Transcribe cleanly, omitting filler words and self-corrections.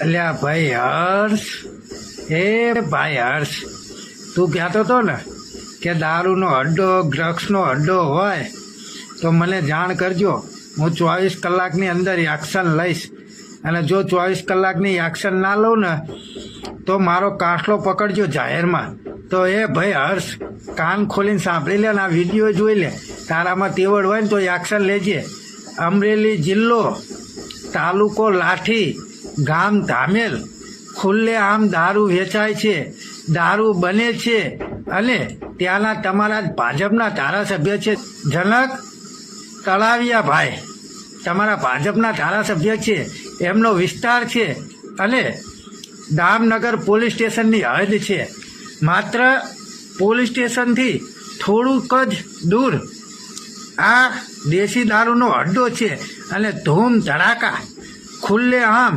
અલ્યા ભાઈ હર્ષ, એ ભાઈ હર્ષ, તું કહેતો હતો ને કે દારૂનો અડ્ડો ડ્રગ્સનો અડ્ડો હોય તો મને જાણ કરજો. હું 24 કલાકની અંદર એક્શન લઈશ, અને જો 24 કલાકની એક્શન ના લઉં ને તો મારો કાંસલો પકડજો જાહેરમાં. તો એ ભાઈ હર્ષ, કાન ખોલીને સાંભળી લે ને આ વિડીયો જોઈ લે. તારામાં તેવડ હોય ને તો એક્શન લેજે. અમરેલી જિલ્લો, તાલુકો લાઠી, ગામ ધામેલ, ખુલ્લે આમ દારૂ વેચાય છે, દારૂ બને છે, અને ત્યાંના તમારા ભાજપના ધારાસભ્ય છે જનક તળાવિયા ભાઈ, તમારા ભાજપના ધારાસભ્ય છે, એમનો વિસ્તાર છે, અને દામનગર પોલીસ સ્ટેશનની હદ છે. માત્ર પોલીસ સ્ટેશનથી થોડુંક જ દૂર આ દેશી દારૂનો અડ્ડો છે, અને ધૂમ ધડાકા ખુલ્લે આમ